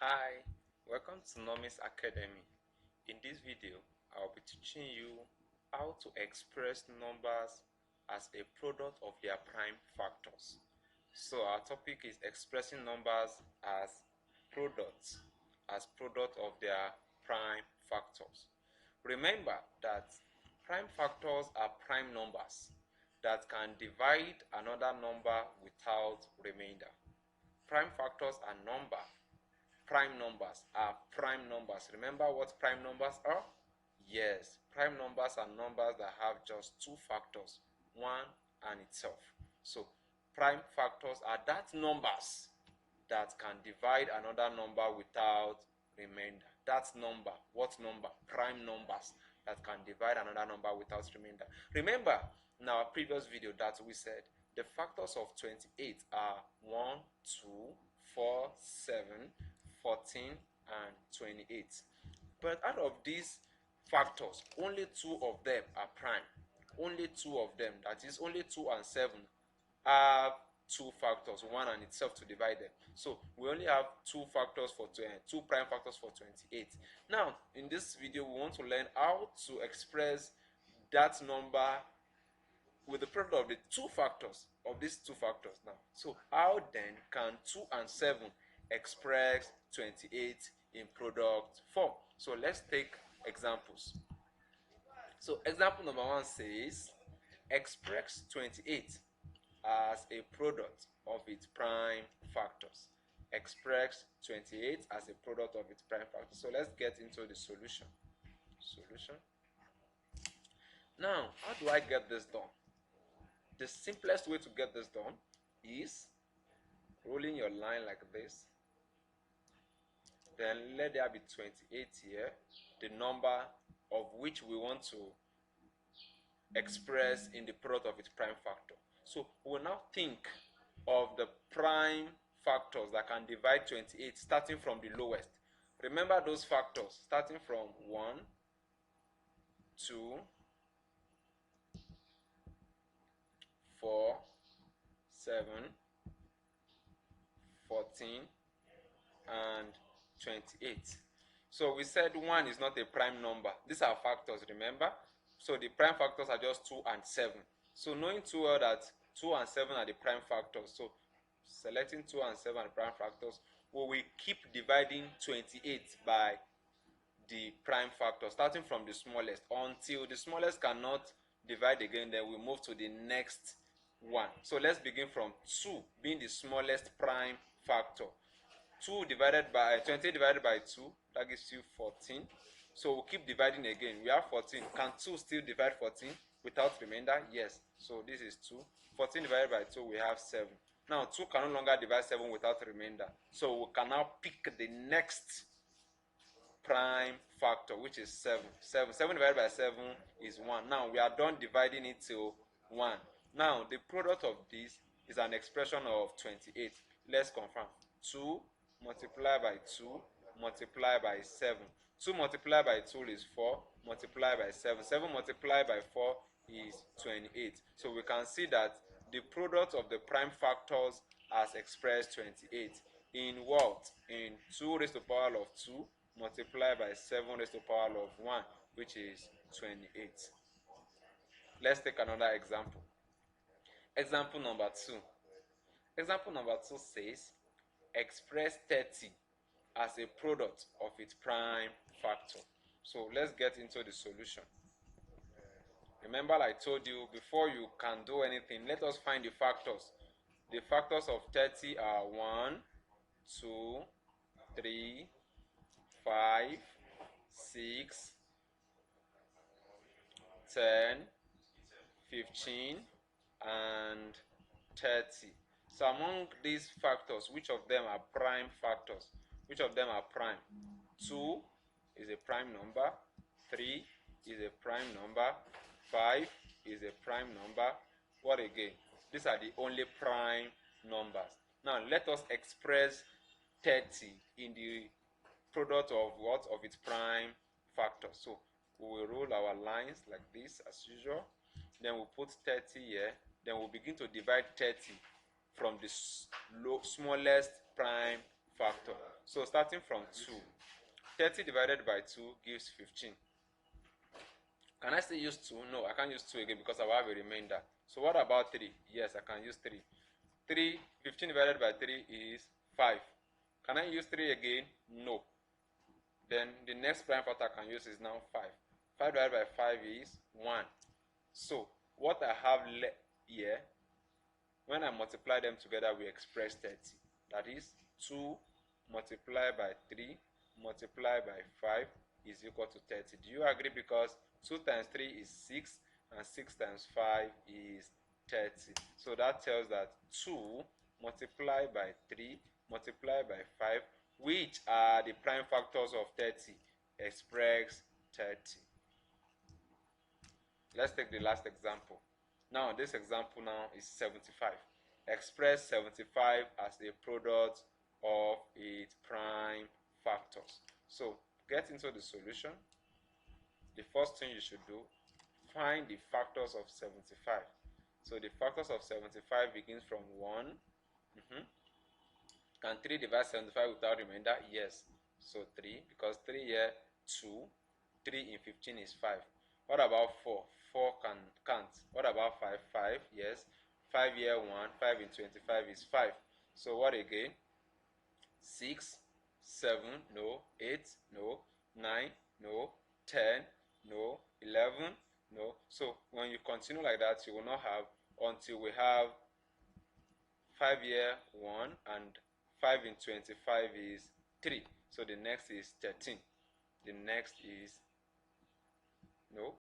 Hi, welcome to Nomis Academy. In this video, I'll be teaching you how to express numbers as a product of their prime factors. So our topic is expressing numbers as products of their prime factors. Remember that prime factors are prime numbers that can divide another number without remainder. Prime factors are prime numbers are prime numbers. Remember what prime numbers are? Yes, prime numbers are numbers that have just two factors, one and itself. So prime factors are that numbers that can divide another number without remainder. That number, what number? Prime numbers that can divide another number without remainder. Remember in our previous video that we said the factors of 28 are 1, 2, 4, 7, 14 and 28. But out of these factors, only two of them are prime. Only two of them, that is only 2 and 7, have two factors, one and itself, to divide them. So we only have two factors for two prime factors for 28. Now in this video we want to learn how to express that number with the product of the two factors of these two factors. Now, so how then can 2 and 7 express 28 in product form? So let's take examples. So example number 1 says express 28 as a product of its prime factors. Express 28 as a product of its prime factors. So let's get into the solution. Now, how do I get this done? The simplest way to get this done is rolling your line like this. Then let there be 28 here, the number of which we want to express in the product of its prime factor. So we will now think of the prime factors that can divide 28 starting from the lowest. Remember those factors starting from 1, 2, 4, 7, 14 and 28. So we said 1 is not a prime number. These are factors, remember? So the prime factors are just 2 and 7. So knowing too well that 2 and 7 are the prime factors, so selecting 2 and 7 are the prime factors, we will keep dividing 28 by the prime factor starting from the smallest until the smallest cannot divide again. Then we move to the next one. So let's begin from 2 being the smallest prime factor. 28 divided by 2, that gives you 14. So we'll keep dividing again. We have 14. Can 2 still divide 14 without remainder? Yes. So this is 2. 14 divided by 2, we have 7. Now 2 can no longer divide 7 without remainder. So we can now pick the next prime factor, which is 7. 7 divided by 7 is 1. Now we are done dividing it to 1. Now the product of this is an expression of 28. Let's confirm. 2 multiplied by 2 multiplied by 7. 2 multiplied by 2 is 4 multiplied by 7. 7 multiplied by 4 is 28. So we can see that the product of the prime factors has expressed 28 in what? In 2 raised to the power of 2 multiplied by 7 raised to the power of 1, which is 28. Let's take another example. Example number 2. Example number 2 says express 30 as a product of its prime factor. So let's get into the solution. Remember, I told you before you can do anything, let us find the factors. The factors of 30 are 1, 2, 3, 5, 6, 10, 15, and 30. So among these factors, which of them are prime factors? Which of them are prime? 2 is a prime number, 3 is a prime number, 5 is a prime number. What again? These are the only prime numbers. Now let us express 30 in the product of what? Of its prime factor. So we will roll our lines like this as usual. Then we'll put 30 here. Then we'll begin to divide 30 from the smallest prime factor. So starting from 2, 30 divided by 2 gives 15. Can I still use 2? No, I can't use 2 again because I will have a remainder. So what about 3? Yes, I can use 3. 15 divided by 3 is 5. Can I use 3 again? No. Then the next prime factor I can use is now 5. 5 divided by 5 is 1. So what I have here, when I multiply them together, we express 30. That is 2 multiplied by 3 multiplied by 5 is equal to 30. Do you agree? Because 2 times 3 is 6 and 6 times 5 is 30. So that tells that 2 multiplied by 3 multiplied by 5, which are the prime factors of 30, express 30. Let's take the last example. Now this example now is 75. Express 75 as a product of its prime factors. So get into the solution. The first thing you should do, find the factors of 75. So the factors of 75 begins from 1. Can 3 divide 75 without remainder? Yes. So 3, because 3 here 2, 3 in 15 is 5. What about 4? 4 can't. What about 5? 5, yes. 5 here 1, 5 in 25 is 5. So what again? 6, 7, no. 8, no. 9, no. 10, no. 11, no. So when you continue like that, you will not have until we have 5 here 1 and 5 in 25 is 3. So the next is 13. The next is no.